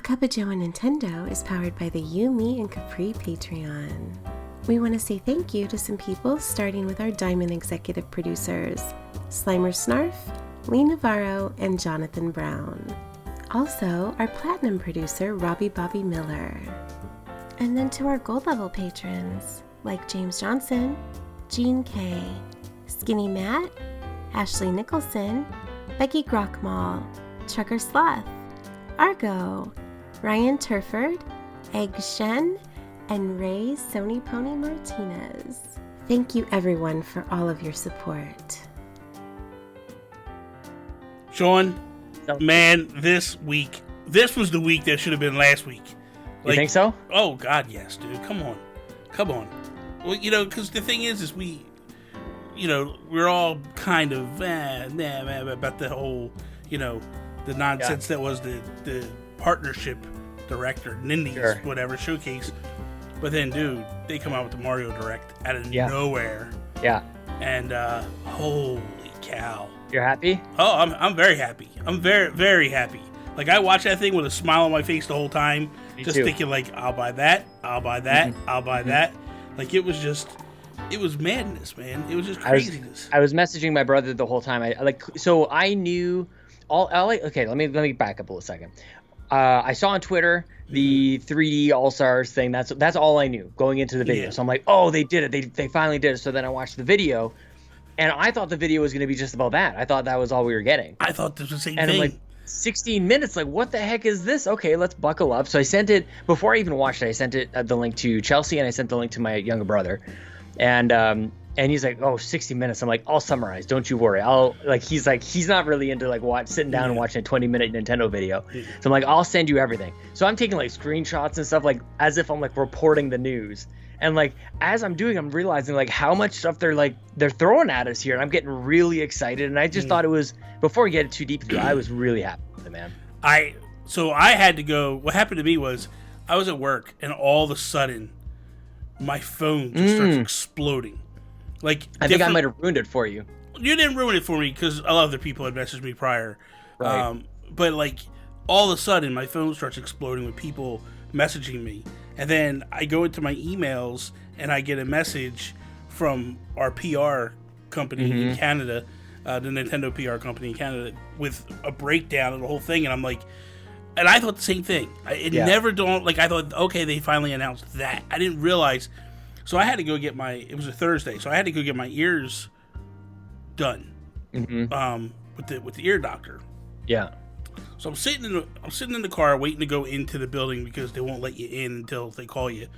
Cuppa Joe Nintendo is powered by the You, Me, and Capri Patreon. We want to say thank you to some people, starting with our Diamond executive producers, Slimer Snarf, Lee Navarro, and Jonathan Brown. Also, our Platinum producer, Robbie Bobby Miller. And then to our Gold level patrons, like James Johnson, Jean K, Skinny Matt, Ashley Nicholson, Becky Grockmall, Trucker Sloth, Argo, Ryan Turford, Egg Shen, and Ray Sony Pony Martinez. Thank you everyone for all of your support. Sean, man, this was the week that should have been last week. You think so? Oh God, yes, dude. Come on. Well, because the thing is we're all kind of about the whole, the nonsense that was the partnership director, Nindies, whatever, showcase. But then, dude, they come out with the Mario Direct out of nowhere. Yeah. And holy cow. You're happy? Oh, I'm very happy. I'm very, very happy. Like, I watched that thing with a smile on my face the whole time, thinking, like, I'll buy that, I'll buy that, I'll buy that. Like, it was madness, man. It was just craziness. I was messaging my brother the whole time. I knew okay, let me back up a little second. I saw on Twitter the 3D All-Stars thing. That's all I knew going into the video. Yeah. So I'm like, oh, they did it. They finally did it. So then I watched the video, and I thought the video was going to be just about that. I thought that was all we were getting. I thought this was the same thing. And I'm like, 16 minutes, like, what the heck is this? Okay, let's buckle up. So I sent it, before I even watched it, I sent it the link to Chelsea, and I sent the link to my younger brother. And he's like, oh, 60 minutes. I'm like, I'll summarize. Don't you worry. He's not really into sitting down and watching a 20-minute Nintendo video. So I'm like, I'll send you everything. So I'm taking screenshots and stuff, as if I'm reporting the news. And as I'm doing, I'm realizing how much stuff they're throwing at us here. And I'm getting really excited. And I just thought it was, before we get too deep into it, I was really happy with it, man. So I had to go. What happened to me was I was at work, and all of a sudden my phone just starts exploding. I think I might have ruined it for you. You didn't ruin it for me because a lot of other people had messaged me prior. Right. But all of a sudden my phone starts exploding with people messaging me. And then I go into my emails and I get a message from our PR company in Canada, the Nintendo PR company in Canada, with a breakdown of the whole thing. And I'm like, and I thought the same thing. Never dawned, I thought, okay, they finally announced that. I didn't realize. So I had to go get it was a Thursday, so I had to go get my ears done with the ear doctor. Yeah. So I'm sitting in the car waiting to go into the building because they won't let you in until they call you.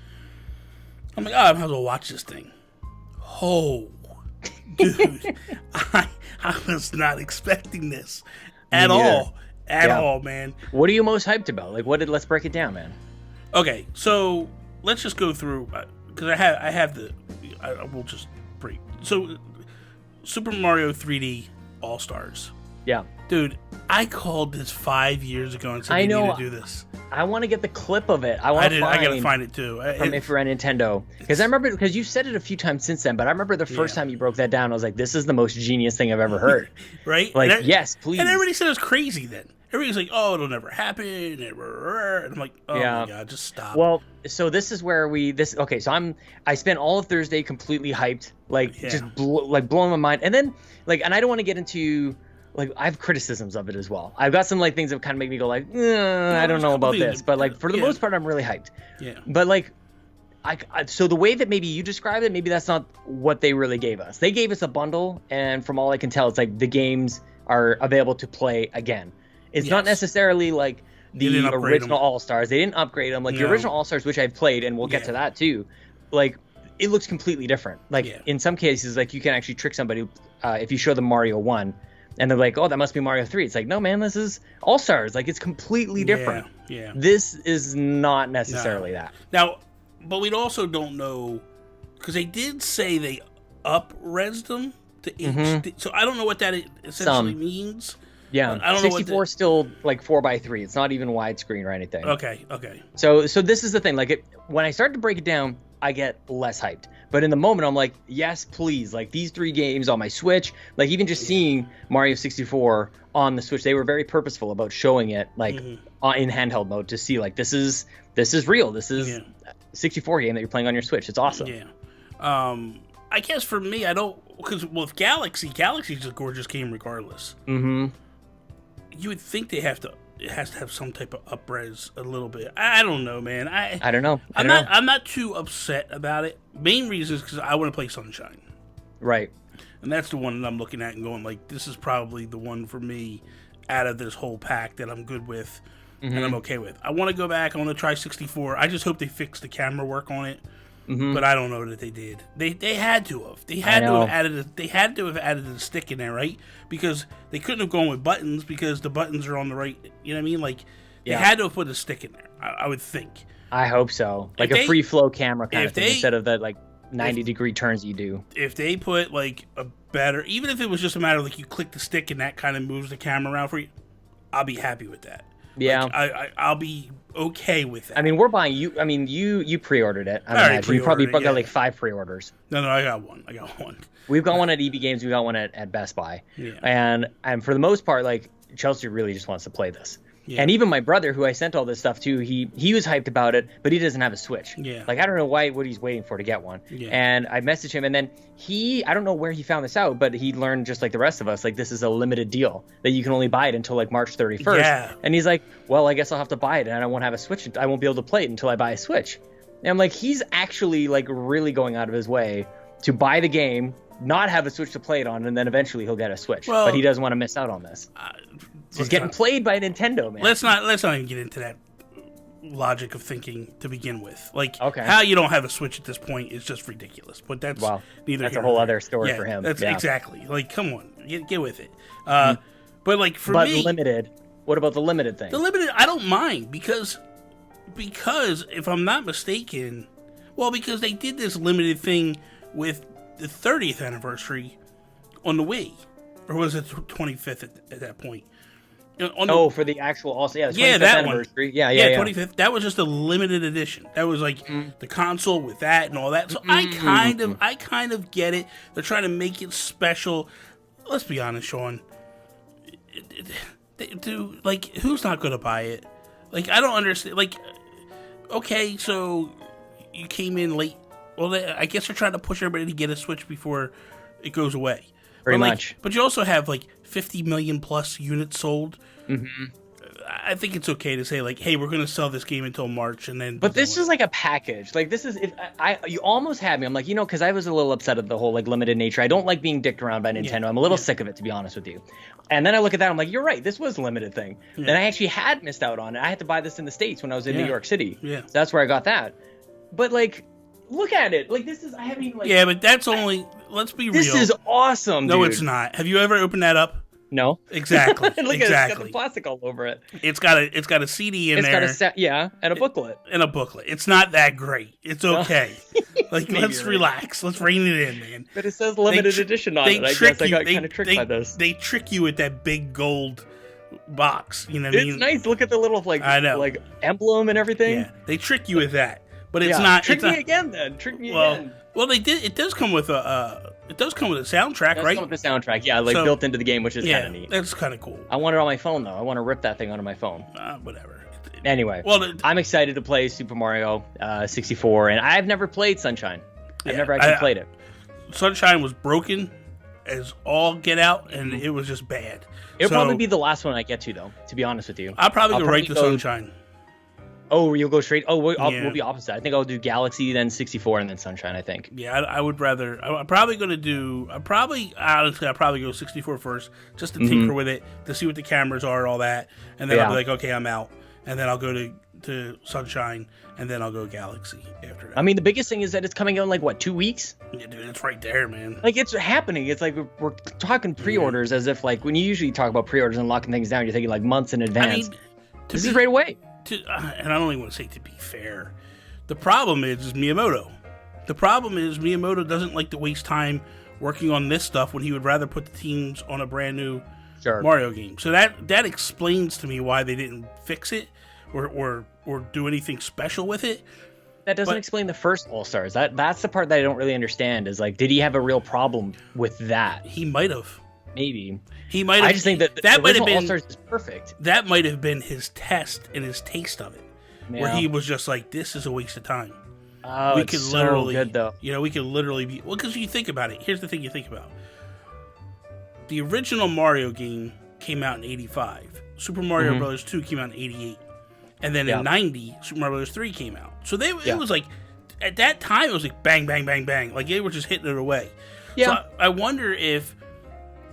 I'm like, I might as well watch this thing. Oh, dude, I was not expecting this at all. At all, man. What are you most hyped about? Let's break it down, man. Okay, so let's just go through because we'll just break. So Super Mario 3D All-Stars. Yeah. Dude, I called this 5 years ago and said we need to do this. I want to get the clip of it. I gotta find it too. From Nintendo. Because I remember, because you've said it a few times since then, but I remember the first time you broke that down, I was like, this is the most genius thing I've ever heard. Right? Yes, please. And everybody said it was crazy then. Everybody's like, oh, it'll never happen. And I'm like, oh my God, just stop. Well, so this is where so I spent all of Thursday completely hyped, blowing my mind. And then, and I don't want to get into, I have criticisms of it as well. I've got some things that kind of make me go I don't know about this, but for the most part, I'm really hyped. Yeah. But so the way that maybe you described it, maybe that's not what they really gave us. They gave us a bundle, and from all I can tell, it's the games are available to play again. It's not necessarily the original All-Stars. They didn't upgrade them. The original All-Stars, which I've played, and we'll get to that too, it looks completely different. In some cases, you can actually trick somebody if you show them Mario 1. And they're like, oh, that must be Mario 3. It's no, man, this is All-Stars. It's completely different. Yeah. This is not necessarily that. Now, but we also don't know, because they did say they up-res them to HD. So I don't know what that essentially means. Yeah, I don't 64 is still 4:3. It's not even widescreen or anything. Okay. So this is the thing. When I started to break it down, I get less hyped. But in the moment, I'm like, yes, please. Like these 3 games on my Switch, like even just seeing Mario 64 on the Switch, they were very purposeful about showing it like in handheld mode to see like this is real. This is a 64 game that you're playing on your Switch. It's awesome. Yeah. I guess for me, I don't, because with Galaxy's a gorgeous game regardless. Mm-hmm. You would think it has to have some type of up-res a little bit. I don't know, man. I don't know. I'm not too upset about it. Main reason is because I want to play Sunshine. Right. And that's the one that I'm looking at and going like, this is probably the one for me out of this whole pack that I'm good with and I'm okay with. I want to go back. I want to try 64. I just hope they fix the camera work on it. But I don't know that they did. They had to have. They had to have added a stick in there, right? Because they couldn't have gone with buttons because the buttons are on the right. You know what I mean? Like they had to have put a stick in there. I would think. I hope so. Like a free flow camera kind of thing instead of the like 90-degree turns you do. If they put like a better, even if it was just a matter of like you click the stick and that kind of moves the camera around for you, I'll be happy with that. Yeah, like, I'll be okay with that. I mean, we're buying you. I mean, you pre-ordered it. You probably got like 5 pre-orders. No, I got one. We've got one at EB Games. We got one at Best Buy. Yeah. And for the most part, like Chelsea really just wants to play this. Yeah. And even my brother, who I sent all this stuff to, he was hyped about it, but he doesn't have a Switch. Yeah. Like, I don't know what he's waiting for to get one. Yeah. And I messaged him, and then I don't know where he found this out, but he learned just like the rest of us, like this is a limited deal that you can only buy it until like March 31st. Yeah. And he's like, well, I guess I'll have to buy it, and I won't have a Switch. I won't be able to play it until I buy a Switch. And I'm like, he's actually like really going out of his way to buy the game, not have a Switch to play it on, and then eventually he'll get a Switch. Well, but he doesn't want to miss out on this. He's getting played by Nintendo, man. Let's not even get into that logic of thinking to begin with. Like, how you don't have a Switch at this point is just ridiculous. But that's a whole other story for him. That's exactly. Like, come on, get with it. But like for me, limited. What about the limited thing? The limited, I don't mind because if I'm not mistaken, because they did this limited thing with the 30th anniversary on the Wii, or was it 25th at that point? For the actual the 25th that anniversary. One. Yeah, 25th. That was just a limited edition. That was like the console with that and all that. So I kind of get it. They're trying to make it special. Let's be honest, Sean. Who's not going to buy it? Like, I don't understand. Like, okay, so you came in late. Well, I guess they're trying to push everybody to get a Switch before it goes away. Pretty much. But you also have like 50 million plus units sold. Mm-hmm. I think it's okay to say like, hey, we're going to sell this game until March, and then. But this is like a package. Like this is you almost had me. I'm like, because I was a little upset at the whole like limited nature. I don't like being dicked around by Nintendo. Yeah. I'm a little sick of it, to be honest with you. And then I look at that. I'm like, you're right. This was a limited thing. Yeah. And I actually had missed out on it. I had to buy this in the States when I was in New York City. Yeah. So that's where I got that. But like. Look at it. Like, this is, I haven't even, like... Yeah, but that's only... Let's be real. This is awesome, No, dude. it's not. Have you ever opened that up? No. Exactly. Look exactly. It's got the plastic all over it. It's got a CD in there. It's got and a booklet. And a booklet. It's not that great. It's okay. Like, let's relax. Let's rein it in, man. But it says limited edition on it. I guess I got kind of tricked by this. They trick you with that big gold box. You know what I mean? It's nice. Look at the little, like emblem and everything. Yeah. They trick you with that. But it's not. Trick me again, then. Trick me again. Well, they did. It does come with a. It does come with a soundtrack, right? It does come with a soundtrack, built into the game, which is kind of neat. That's kind of cool. I want it on my phone though. I want to rip that thing onto my phone. Whatever. Anyway, I'm excited to play Super Mario 64, and I've never played Sunshine. I've never actually played it. Sunshine was broken as all get out, and it was just bad. It'll probably be the last one I get to, though. To be honest with you, I'll probably go right to Sunshine. Oh, you'll go straight. Oh, we'll be opposite. I think I'll do Galaxy, then 64, and then Sunshine. I think. Yeah, I would rather. I'm probably going to do. I'll probably go 64 first, just to tinker with it, to see what the cameras are, all that, and then I'll be like, okay, I'm out, and then I'll go to Sunshine, and then I'll go Galaxy after that. I mean, the biggest thing is that it's coming out in like what, 2 weeks? Yeah, dude, it's right there, man. Like it's happening. It's like we're talking pre-orders as if like when you usually talk about pre-orders and locking things down, you're thinking like months in advance. I mean, this is right away. And I don't even want to say to be fair. The problem is Miyamoto. The problem is Miyamoto doesn't like to waste time working on this stuff when he would rather put the teams on a brand new Mario game. So that explains to me why they didn't fix it or do anything special with it. that doesn't explain the first All-Stars. That's the part that I don't really understand. Is like, did he have a real problem with that? He might have. Maybe. He might have. I just think that that the might have original been All-Stars is perfect. That might have been his test and his taste of it, where he was just like, "This is a waste of time." Oh, we could it's literally, so good though. You know, we could literally be because you think about it. Here's the thing you think about: the original Mario game came out in '85. Super Mario Brothers 2 came out in '88, and then in '90, Super Mario Brothers 3 came out. So it was like, at that time, it was like bang, bang, bang, bang. Like they were just hitting it away. Yeah. So I wonder if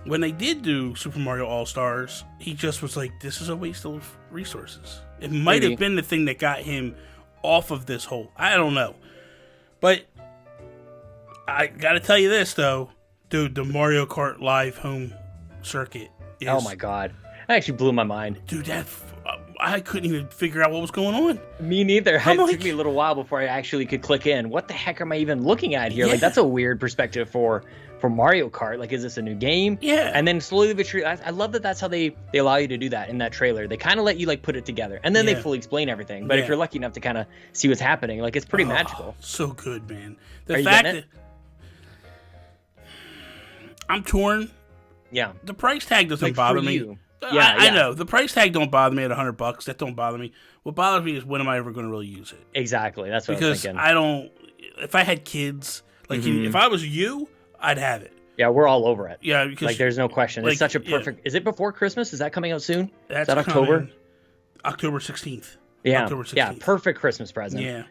when they did do Super Mario All-Stars, he just was like, "This is a waste of resources." It might have been the thing that got him off of this hole. I don't know. But I gotta tell you this, though. Dude, the Mario Kart Live home circuit is... Oh my god. That actually blew my mind. Dude, I couldn't even figure out what was going on. Me neither. It took me a little while before I actually could click in. What the heck am I even looking at here? Yeah. Like, that's a weird perspective for Mario Kart. Like, is this a new game? Yeah. And then slowly but surely, I love that that's how they allow you to do that in that trailer. They kind of let you, like, put it together. And then they fully explain everything. But if you're lucky enough to kind of see what's happening, like, it's pretty magical. So good, man. Are you getting it? I'm torn. Yeah. The price tag doesn't bother me. You. Yeah, I know. The price tag don't bother me at $100. That don't bother me. What bothers me is when am I ever going to really use it? Exactly. That's what I was thinking. Because I don't... If I had kids, like if I was you, I'd have it. Yeah, we're all over it. Yeah, because... Like, there's no question. It's such a perfect... Is it before Christmas? Is that coming out soon? Is that October? October 16th. Yeah. October 16th. Yeah, perfect Christmas present. Yeah.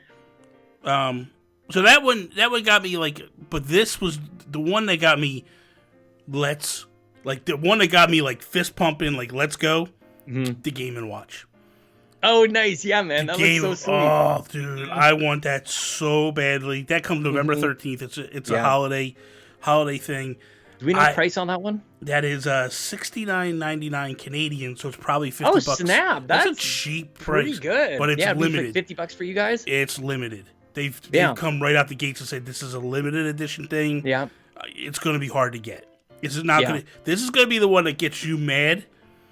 So that one got me, like... But this was the one that got me... Like, the one that got me, like, fist pumping, like, let's go, the Game & Watch. Oh, nice. Yeah, man. That looks so sweet. Oh, dude. I want that so badly. That comes November 13th. It's a holiday thing. Do we know the price on that one? That is $69.99 Canadian, so it's probably $50. Oh, snap. That's a cheap price. Pretty good. But it's limited. Like $50 for you guys? It's limited. They've come right out the gates and said this is a limited edition thing. Yeah. It's going to be hard to get. This is going to be the one that gets you mad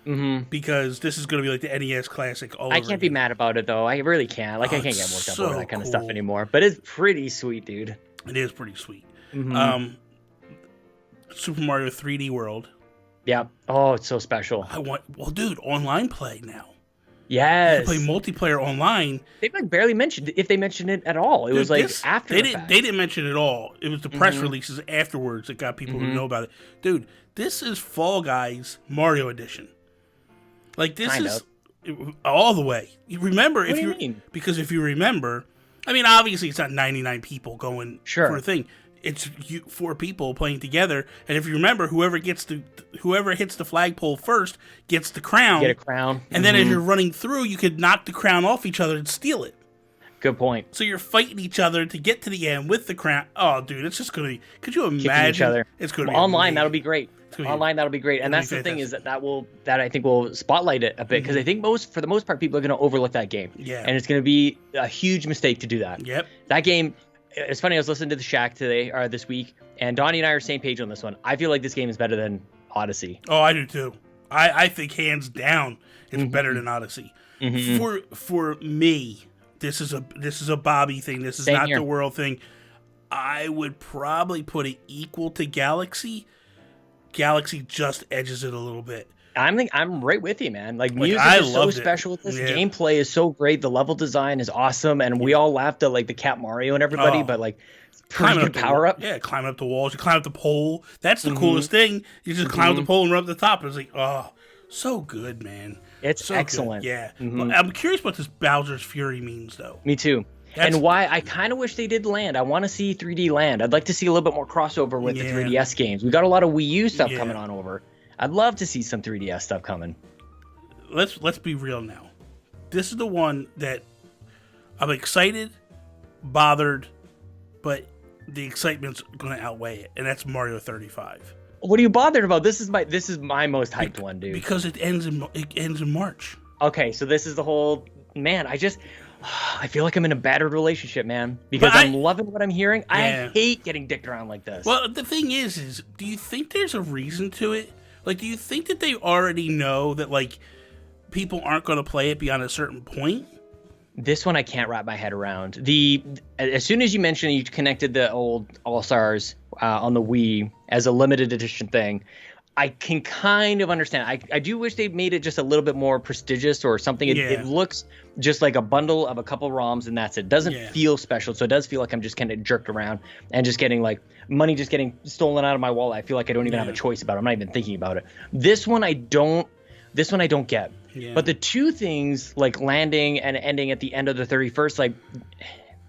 because this is going to be like the NES Classic all over I can't be mad about it, though. I really can't. Like, I can't get worked up over that kind of stuff anymore. But it's pretty sweet, dude. It is pretty sweet. Super Mario 3D World. Yeah. Oh, it's so special. Dude, online play now. Yes. You can play multiplayer online. They like barely mentioned, if they mentioned it at all. It was like after the fact. They didn't mention it at all. It was the press releases afterwards that got people to know about it. Dude, this is Fall Guys Mario Edition. Like, this is all the way. You remember because if you remember, I mean, obviously it's not 99 people going for a thing. It's 4 people playing together, and if you remember, whoever hits the flagpole first gets the crown. Get a crown, and then as you're running through, you could knock the crown off each other and steal it. Good point. So you're fighting each other to get to the end with the crown. Oh, dude, it's just gonna be. Could you imagine? Each other. It's gonna be online. amazing. That'll be great. Online, that'll be great. And that's the thing is that I think will spotlight it a bit because I think for the most part, people are gonna overlook that game. Yeah. And it's gonna be a huge mistake to do that. Yep. That game. It's funny, I was listening to the Shack this week, and Donnie and I are same page on this one. I feel like this game is better than Odyssey. Oh, I do too. I think hands down it's better than Odyssey. For me, this is a Bobby thing. This is not the world thing. I would probably put it equal to Galaxy. Galaxy just edges it a little bit. I'm right with you, man. Like music is so special with this. Yeah. Gameplay is so great. The level design is awesome, and we all laughed at like the Cat Mario and everybody, but like pretty good power up. Yeah, climb up the walls. You climb up the pole. That's the coolest thing. You just climb up the pole and run up the top. It's like, oh, so good, man. It's so excellent. Good. Yeah. But I'm curious what this Bowser's Fury means, though. Me too. And why I kind of wish they did Land. I want to see 3D Land. I'd like to see a little bit more crossover with the 3DS games. We got a lot of Wii U stuff coming on over. I'd love to see some 3DS stuff coming. Let's be real now. This is the one that I'm excited, bothered, but the excitement's going to outweigh it, and that's Mario 35. What are you bothered about? This is my most hyped one, dude. Because it ends in March. Okay, so this is the whole man. I feel like I'm in a battered relationship, man, because I'm loving what I'm hearing. Yeah. I hate getting dicked around like this. Well, the thing is do you think there's a reason to it? Like, do you think that they already know that, like, people aren't going to play it beyond a certain point? This one I can't wrap my head around. As soon as you mentioned you connected the old All-Stars on the Wii as a limited edition thing, I can kind of understand. I do wish they made it just a little bit more prestigious or something. It looks just like a bundle of a couple ROMs and that's it. Doesn't feel special, so it does feel like I'm just kind of jerked around and just getting like money just getting stolen out of my wallet. I feel like I don't even have a choice about it. I'm not even thinking about it. This one I don't get. Yeah. But the two things like landing and ending at the end of the 31st, like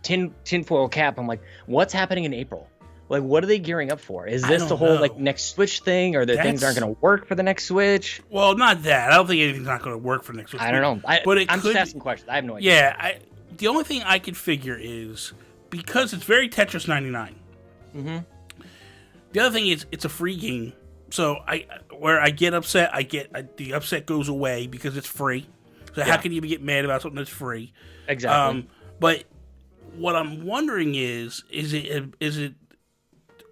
tinfoil cap, I'm like, what's happening in April? Like, what are they gearing up for? Is this the whole like next Switch thing, or things aren't going to work for the next Switch? Well, not that. I don't think anything's not going to work for next Switch. I don't know. I'm just asking questions. I have no idea. Yeah, the only thing I could figure is because it's very Tetris 99. Mm-hmm. The other thing is it's a free game, so where I get upset, the upset goes away because it's free. So how can you get mad about something that's free? Exactly. But what I'm wondering is it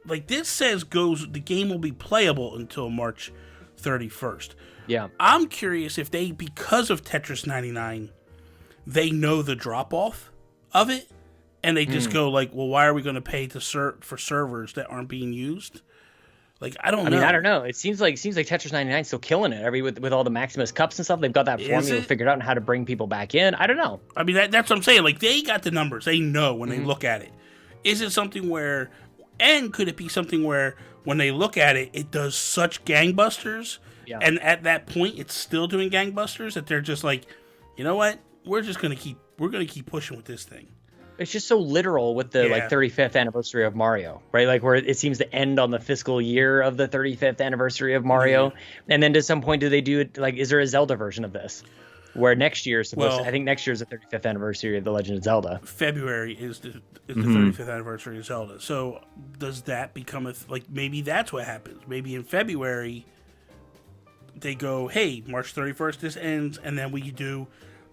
like this says the game will be playable until March 31st. Yeah. I'm curious if because of Tetris 99, they know the drop off of it, and they just go like, well, why are we going to pay for servers that aren't being used? Like, I don't know. I mean, I don't know. It seems like Tetris 99 is still killing it. With all the Maximus Cups and stuff, they've got that formula figured out and how to bring people back in. I don't know. I mean, that's what I'm saying. Like, they got the numbers. They know when they look at it. Is it something where... And could it be something where when they look at it, it does such gangbusters, and at that point it's still doing gangbusters that they're just like, you know what? We're gonna keep pushing with this thing. It's just so literal with the 35th anniversary of Mario, right? Like where it seems to end on the fiscal year of the 35th anniversary of Mario, and then to some point do they do it like? Is there a Zelda version of this? Where next year is supposed to, I think next year is the 35th anniversary of The Legend of Zelda. February is the 35th anniversary of Zelda. So does that become maybe that's what happens. Maybe in February they go, hey, March 31st this ends, and then we do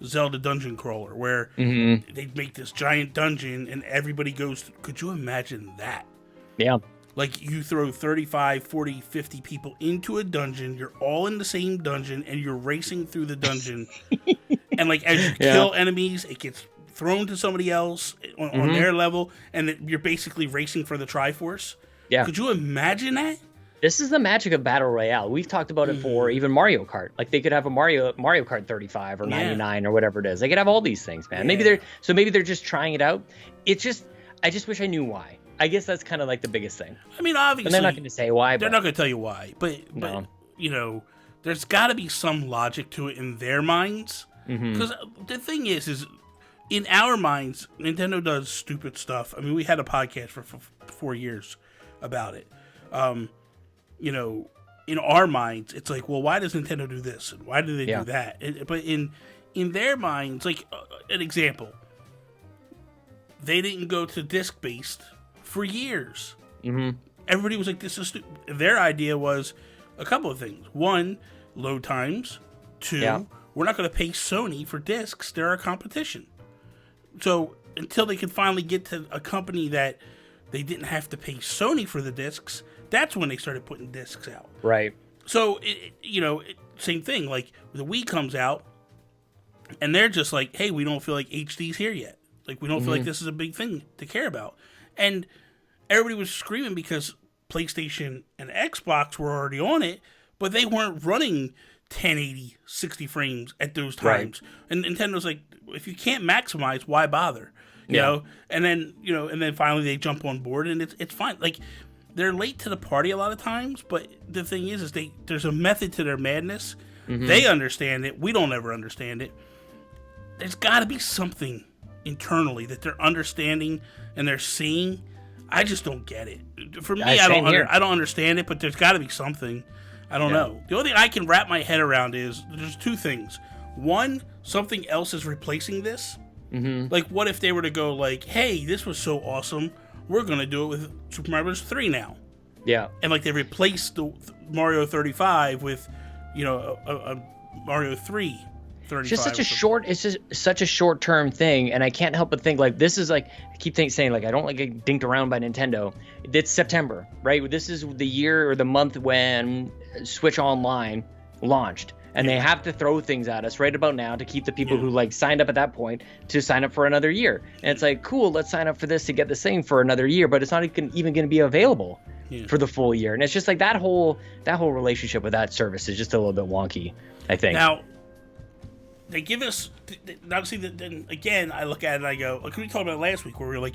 Zelda Dungeon Crawler where they make this giant dungeon and everybody goes, could you imagine that? Yeah. Like, you throw 35, 40, 50 people into a dungeon, you're all in the same dungeon, and you're racing through the dungeon. And, like, as you kill enemies, it gets thrown to somebody else on their level, and you're basically racing for the Triforce. Yeah. Could you imagine that? This is the magic of Battle Royale. We've talked about it for even Mario Kart. Like, they could have a Mario Kart 35 or 99 or whatever it is. They could have all these things, man. Yeah. Maybe they're just trying it out. I just wish I knew why. I guess that's kind of like the biggest thing. I mean, obviously, and they're not going to say why. They're not going to tell you why, but you know, there's got to be some logic to it in their minds. Because the thing is in our minds, Nintendo does stupid stuff. I mean, we had a podcast for 4 years about it. You know, in our minds, it's like, well, why does Nintendo do this? And why do they do that? But in their minds, like an example, they didn't go to disc-based for years. Everybody was like, this is stupid. Their idea was a couple of things. One, load times. Two, we're not going to pay Sony for discs. They're our competition. So until they could finally get to a company that they didn't have to pay Sony for the discs, that's when they started putting discs out. Right. So, same thing. Like, the Wii comes out, and they're just like, hey, we don't feel like HD's here yet. Like, we don't feel like this is a big thing to care about. And everybody was screaming because PlayStation and Xbox were already on it, but they weren't running 1080, 60 frames at those times. Right. And Nintendo's like, if you can't maximize, why bother? You know? And then finally they jump on board, and it's fine. Like, they're late to the party a lot of times, but the thing is there's a method to their madness. They understand it. We don't ever understand it. There's got to be something internally that they're understanding and they're seeing. I just don't get it. For me, I don't understand it, but there's got to be something. I don't know. The only thing I can wrap my head around is there's two things. One, something else is replacing this. Like, what if they were to go like, hey, this was so awesome, we're going to do it with Super Mario Bros. 3 now. Yeah. And, like, they replaced the Mario 35 with, a Mario 3 35. It's just such a short-term thing, and I can't help but think, like, this is, like, I keep saying, like, I don't like get dinked around by Nintendo. It's September, right? This is the year or the month when Switch Online launched. and they have to throw things at us right about now to keep the people who like signed up at that point to sign up for another year. And it's like, cool, let's sign up for this to get this thing for another year, but it's not even going to be available for the full year. And it's just like that whole relationship with that service is just a little bit wonky, I think. Now, they give us, now see, then again, I look at it and I go, like we talked about last week where we were like,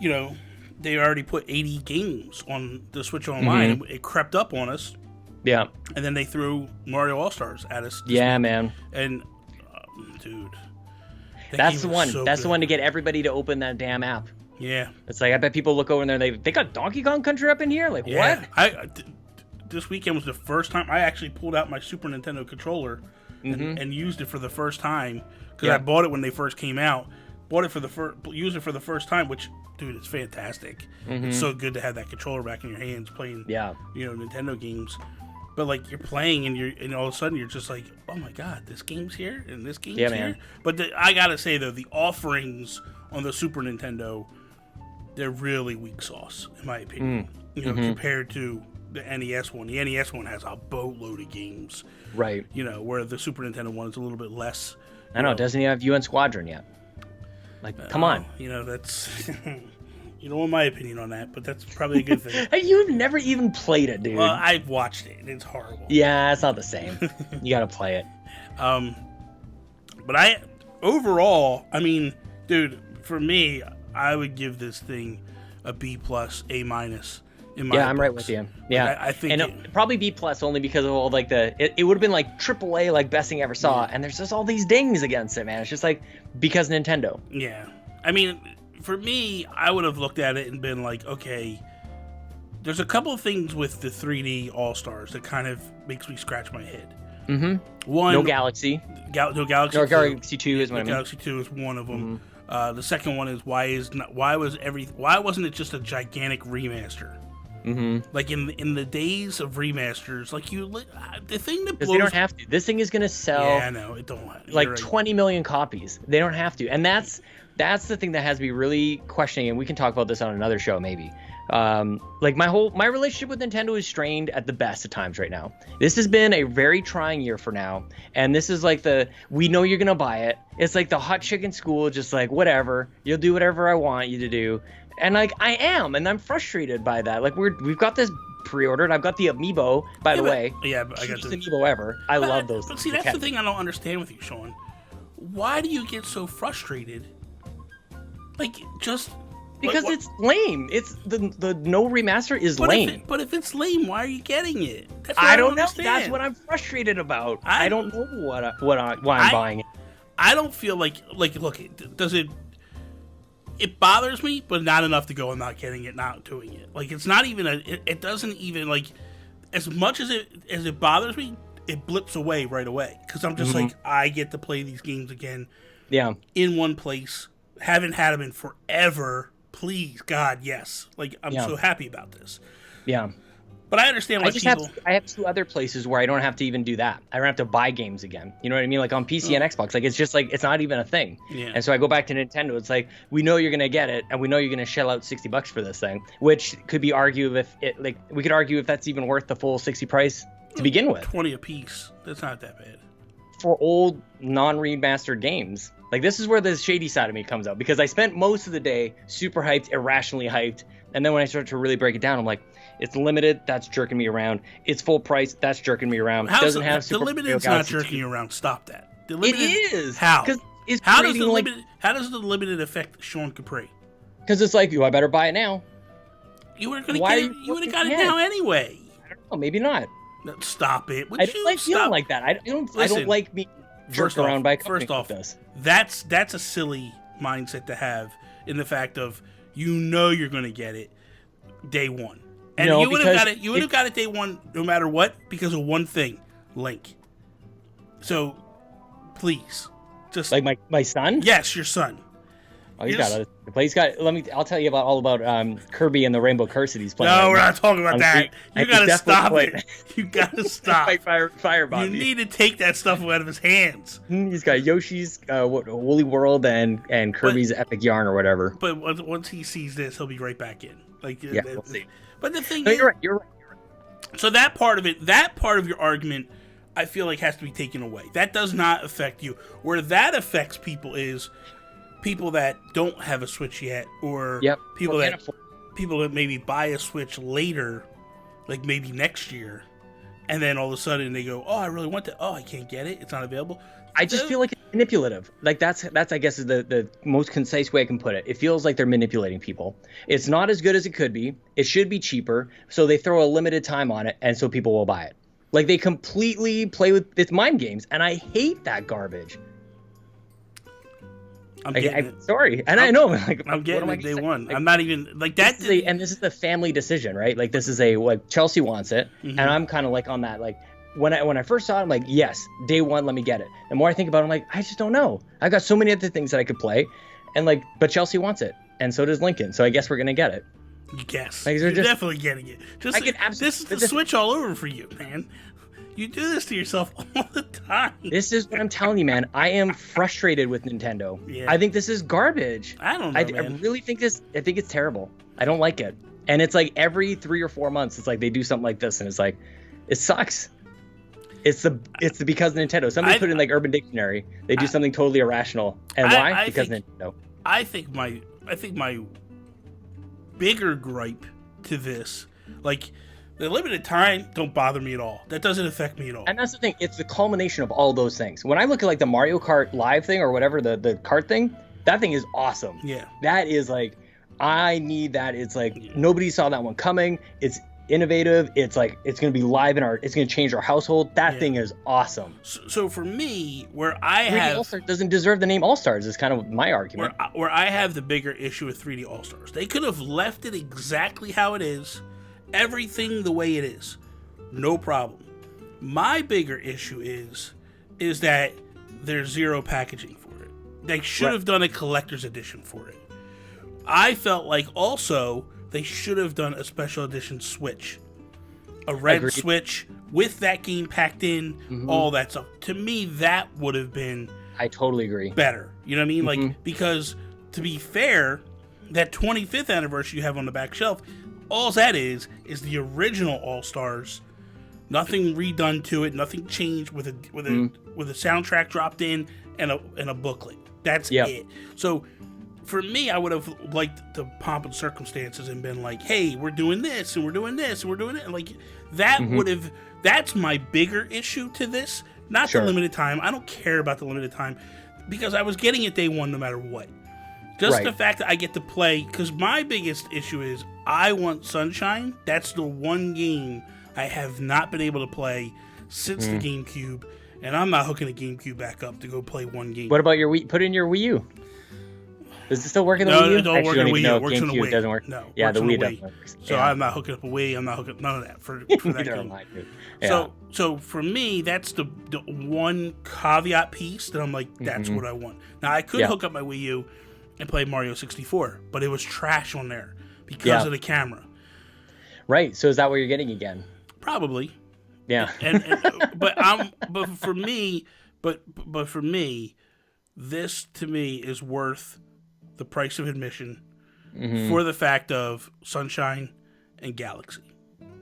you know, they already put 80 games on the Switch Online. And it crept up on us. Yeah. And then they threw Mario All-Stars at us. Yeah, man. And, dude. That's the one. That's the one to get everybody to open that damn app. Yeah. It's like, I bet people look over there and they got Donkey Kong Country up in here? Like, what? This weekend was the first time I actually pulled out my Super Nintendo controller and used it for the first time. Because I bought it when they first came out. Used it for the first time, which, dude, it's fantastic. It's so good to have that controller back in your hands playing, Nintendo games. But like you're playing and all of a sudden you're just like, oh my god, this game's here and this game's here. Man. But I gotta say though, the offerings on the Super Nintendo, they're really weak sauce in my opinion. Compared to the NES one. The NES one has a boatload of games, right? Where the Super Nintendo one is a little bit less. I know, it doesn't even have UN Squadron yet. Like, come on. That's... You don't want my opinion on that, but that's probably a good thing. You've never even played it, dude. Well, I've watched it, and it's horrible. Yeah, it's not the same. You gotta play it. But overall, I mean, dude, for me, I would give this thing a B+, A-. In my I'm right with you. Yeah, like, I think and probably B+ only because of all like it would have been like AAA, like best thing I ever saw, and there's just all these dings against it, man. It's just like because Nintendo. Yeah, I mean, for me, I would have looked at it and been like, okay, there's a couple of things with the 3D All-Stars that kind of makes me scratch my head. One, no Galaxy. No Galaxy. Or Galaxy 2 is what I mean. Galaxy 2 is one of them. The second one is why wasn't it just a gigantic remaster? Like in the days of remasters, like the thing that blows. They don't have to. This thing is gonna sell. Yeah, I know it don't. Like 20 million copies. They don't have to, and that's the thing that has me really questioning. And we can talk about this on another show, maybe. Like my relationship with Nintendo is strained at the best of times right now. This has been a very trying year for now, and this is like we know you're gonna buy it. It's like the hot chicken school, just like whatever, you'll do whatever I want you to do. And like I am, and I'm frustrated by that. Like we've got this pre-ordered. I've got the Amiibo, by the way. Yeah, but I got the Amiibo ever. I love those. But see, that's the thing I don't understand with you, Sean. Why do you get so frustrated? Like just because it's lame. It's the no remaster is lame. But if it's lame, why are you getting it? That's I don't know. That's what I'm frustrated about. I don't know why I'm buying it. I don't feel like look. Does it? It bothers me, but not enough to go, I'm not getting it, not doing it. Like, it's not even it doesn't even, like, as much as it bothers me, it blips away right away. Because I'm just like, I get to play these games again. Yeah. In one place. Haven't had them in forever. Please, God, yes. Like, I'm so happy about this. Yeah. But I understand why I have two other places where I don't have to even do that. I don't have to buy games again. You know what I mean? Like on PC and Xbox. Like it's just like it's not even a thing. Yeah. And so I go back to Nintendo. It's like we know you're gonna get it, and we know you're gonna shell out $60 for this thing, which could be argued we could argue if that's even worth the full 60 price to begin with. 20 a piece. That's not that bad. For old non-remastered games. Like this is where the shady side of me comes out because I spent most of the day super hyped, irrationally hyped, and then when I start to really break it down, I'm like, it's limited, that's jerking me around. It's full price, that's jerking me around. It doesn't have the limited's not jerking you around. Stop that. The limited, it is. How? How does the limited affect Sean Capri? Because it's like, I better buy it now. You would have got it now anyway. I don't know, maybe not. No, stop it. I don't like feeling like that. I don't like being jerked around by a company. First off, that's a silly mindset to have in the fact of you're going to get it day one. And you would have got it day one no matter what because of one thing, Link. So, please, just like my son. Yes, your son. Oh, he's got it. He's got. I'll tell you all about Kirby and the Rainbow Curse that he's playing. No, we're not talking about that. You gotta stop it. You gotta stop. Firebomb. You need to take that stuff out of his hands. He's got Yoshi's Woolly World and Kirby's Epic Yarn or whatever. But once he sees this, he'll be right back in. Like we'll see. But the thing is, you're right. So that part of your argument, I feel like has to be taken away. That does not affect you. Where that affects people is people that don't have a Switch yet, or people that maybe buy a Switch later, like maybe next year, and then all of a sudden they go, "Oh, I really want that. Oh, I can't get it. It's not available." I just feel like it's manipulative. Like that's I guess is the most concise way I can put it. It feels like they're manipulating people. It's not as good as it could be. It should be cheaper, so they throw a limited time on it, and so people will buy it. Like they completely play with its mind games, and I hate that garbage. I'm sorry, and I know. Like I'm getting it day one. Like, I'm not even like that. And this is the family decision, right? Like this is like Chelsea wants it, and I'm kind of like on that. Like when I first saw it, I'm like, yes, day one, let me get it. The more I think about it, I'm like, I just don't know. I got so many other things that I could play, and like, but Chelsea wants it, and so does Lincoln. So I guess we're gonna get it. Yes, like, you're definitely getting it. Just this is the Switch all over for you, man. You do this to yourself all the time. This is what I'm telling you, man. I am frustrated with Nintendo. Yeah. I think this is garbage. I don't know, man. I really think I think it's terrible. I don't like it. And it's like every 3 or 4 months, it's like they do something like this, and it's like, it sucks. It's the because of Nintendo. Somebody put in like Urban Dictionary. They do something totally irrational. And why? Because Nintendo. I think my bigger gripe to this, like, the limited time don't bother me at all. That doesn't affect me at all. And that's the thing. It's the culmination of all those things. When I look at like the Mario Kart Live thing or whatever, the kart thing, that thing is awesome. Yeah. That is like, I need that. It's like nobody saw that one coming. It's innovative. It's like it's going to be live it's going to change our household. That thing is awesome. So for me, where I 3D have All-Stars doesn't deserve the name All-Stars is kind of my argument. Where I have the bigger issue with 3D All-Stars. They could have left it exactly how it is. Everything the way it is, no problem. My bigger issue is that there's zero packaging for it. They should have done a collector's edition for it. I felt like also they should have done a special edition Switch, a red Switch with that game packed in, all that stuff. To me, that would have been. I totally agree. Better, you know what I mean? Like, because to be fair, that 25th anniversary you have on the back shelf. All that is the original All-Stars. Nothing redone to it. Nothing changed with a soundtrack dropped in and a booklet. That's it. So for me, I would have liked the pomp and circumstances and been like, "Hey, we're doing this and we're doing this and we're doing it." And like that would have. That's my bigger issue to this. Not the limited time. I don't care about the limited time because I was getting it day one no matter what. Just the fact that I get to play, because my biggest issue is I want Sunshine. That's the one game I have not been able to play since the GameCube, and I'm not hooking the GameCube back up to go play one game. What about your Wii? Put in your Wii U. Does it still work in the Wii U? No, it don't work in the Wii U. It works on the Wii. Doesn't work. No, yeah, the Wii doesn't work. So I'm not hooking up a Wii. I'm not hooking up none of that for that game. So for me, that's the one caveat piece that I'm like, that's what I want. Now I could hook up my Wii U and play Mario 64, but it was trash on there because of the camera. Right. So is that what you're getting again? Probably. Yeah. But for me, this to me is worth the price of admission for the fact of Sunshine and Galaxy.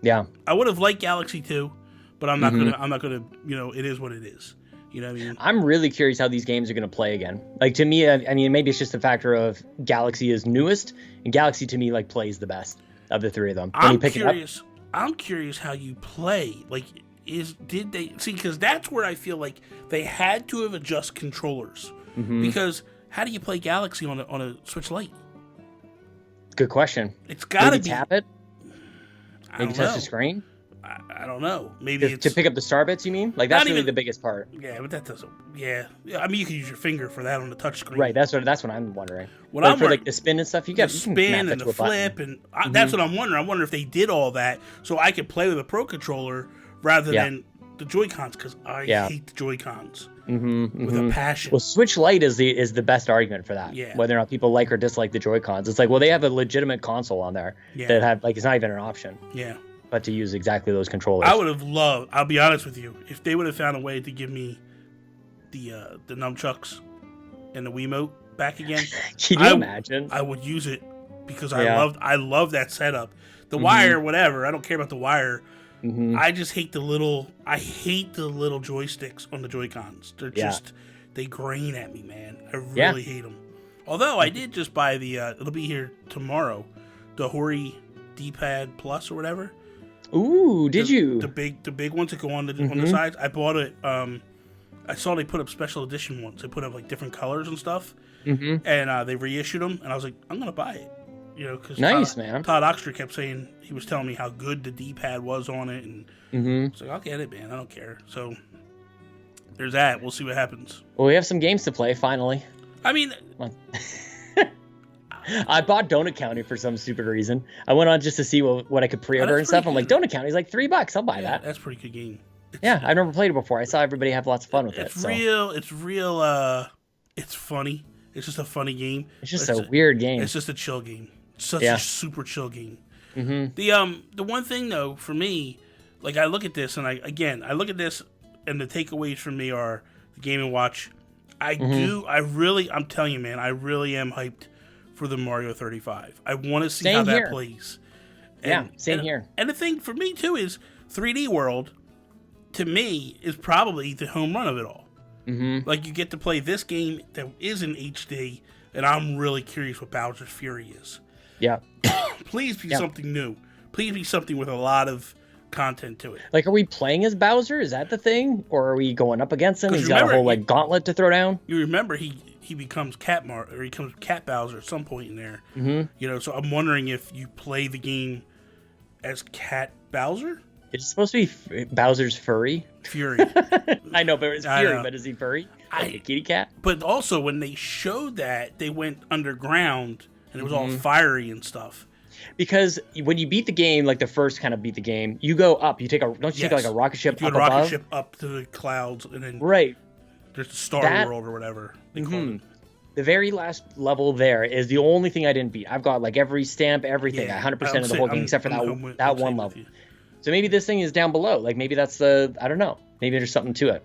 Yeah. I would have liked Galaxy too, but I'm not gonna. You know, it is what it is. You know what I mean? I'm really curious how these games are going to play again. Like, to me, I mean, maybe it's just a factor of Galaxy is newest, and Galaxy, to me, like, plays the best of the three of them. I'm curious how you play. Like, did they... See, because that's where I feel like they had to have adjusted controllers. Because how do you play Galaxy on a Switch Lite? Good question. It's got to be... tap it? Maybe touch the screen? I don't know. Maybe to pick up the star bits, you mean? Like, that's really the biggest part. Yeah, but that doesn't... Yeah. I mean, you can use your finger for that on the touch screen. Right, that's what I'm wondering. For like the spin and stuff, you get... The spin and the flip, and that's what I'm wondering. I wonder if they did all that so I could play with a Pro Controller rather than the Joy-Cons, because I hate the Joy-Cons with a passion. Well, Switch Lite is the best argument for that. Yeah. Whether or not people like or dislike the Joy-Cons. It's like, well, they have a legitimate console on there that have, like, it's not even an option. Yeah. But to use exactly those controllers. I would have loved, I'll be honest with you, if they would have found a way to give me the nunchucks and the Wiimote back again. Can you imagine? I would use it because I love that setup. The wire, whatever, I don't care about the wire, I just hate the little joysticks on the Joy-Cons. They're just, they grain at me, man. I really hate them. Although I did just buy the, it'll be here tomorrow, the Hori D-pad Plus or whatever. Ooh, did you? The big ones that go on the sides. I bought it. I saw they put up special edition ones. They put up like different colors and stuff, and they reissued them. And I was like, I'm gonna buy it, you know, because Todd Oxford kept saying, he was telling me how good the D-pad was on it, and I was like, I'll get it, man. I don't care. So there's that. We'll see what happens. Well, we have some games to play finally. I mean. I bought Donut County for some stupid reason. I went on just to see what I could pre-order and stuff. I'm like, Donut County's like $3. I'll buy that. That's a pretty good game. I've never played it before. I saw everybody have lots of fun with it. It's real. It's funny. It's just a funny game. It's just a weird game. It's just a chill game. Such a super chill game. The one thing though for me, like I look at this and I look at this and the takeaways for me are the Game & Watch. I'm telling you, man, I really am hyped for the Mario 35. I want to see how that plays. Same here. And the thing for me too is 3D World, to me, is probably the home run of it all. Like you get to play this game that is in HD, and I'm really curious what Bowser's Fury is. Yeah. Please be something new. Please be something with a lot of content to it. Like, are we playing as Bowser? Is that the thing? Or are we going up against him? He's got a whole gauntlet to throw down. You remember he becomes Cat Bowser at some point in there. You know, so I'm wondering if you play the game as Cat Bowser. It's supposed to be Bowser's Fury. I know, but it's Fury. But is he furry? Like a kitty cat? But also, when they showed that, they went underground and it was all fiery and stuff. Because when you beat the game, like the first kind of beat the game, you go up. You take take like a rocket ship up above? Rocket ship up to the clouds, and then there's the Star World or whatever they call it. The very last level there is the only thing I didn't beat. I've got like every stamp, everything, 100% of the whole game except for that one level. So maybe this thing is down below. Like maybe that's I don't know. Maybe there's something to it.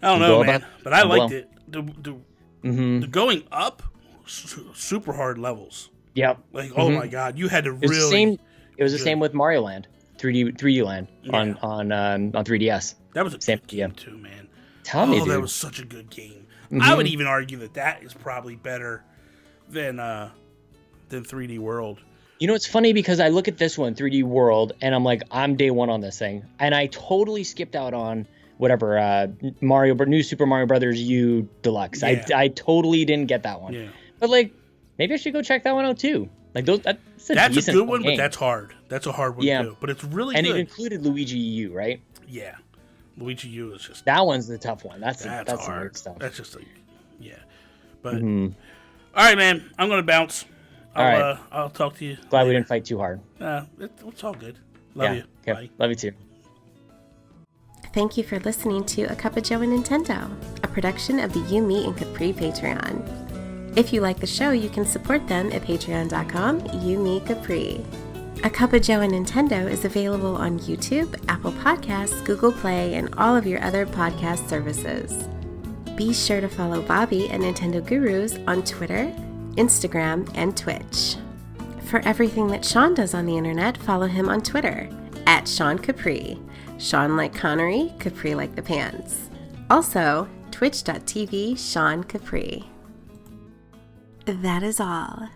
I don't know, man. But I liked it. The going up, super hard levels. Yep. Like, oh my God, you had to really. It was the same with Mario Land, 3D Land on 3DS. That was a good game too, man. Tell me, dude. That was such a good game. I would even argue that is probably better than 3D World. You know, it's funny because I look at this one, 3D World, and I'm like, I'm day one on this thing, and I totally skipped out on whatever New Super Mario Brothers U Deluxe. Yeah. I totally didn't get that one. Yeah. But like, maybe I should go check that one out too. Like that's a good one, game. But that's hard. That's a hard one too. But it's really good. And it included Luigi U, right? Yeah. Luigi U is just that one's the tough one. That's hard. Some weird stuff. That's just But all right, man. I'm gonna bounce. I'll talk to you. Glad we didn't fight too hard. It's all good. Love you. Okay. Bye. Love you too. Thank you for listening to A Cuppa Joe Nintendo, a production of the You, Me, and Capri Patreon. If you like the show, you can support them at patreon.com/YouMeCapri. A Cuppa Joe Nintendo is available on YouTube, Apple Podcasts, Google Play, and all of your other podcast services. Be sure to follow Bobby at Nintendo Gurus on Twitter, Instagram, and Twitch. For everything that Sean does on the internet, follow him on Twitter at Sean Capri. Sean like Connery, Capri like the pants. Also, twitch.tv Sean Capri. That is all.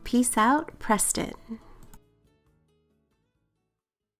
Peace out, Preston.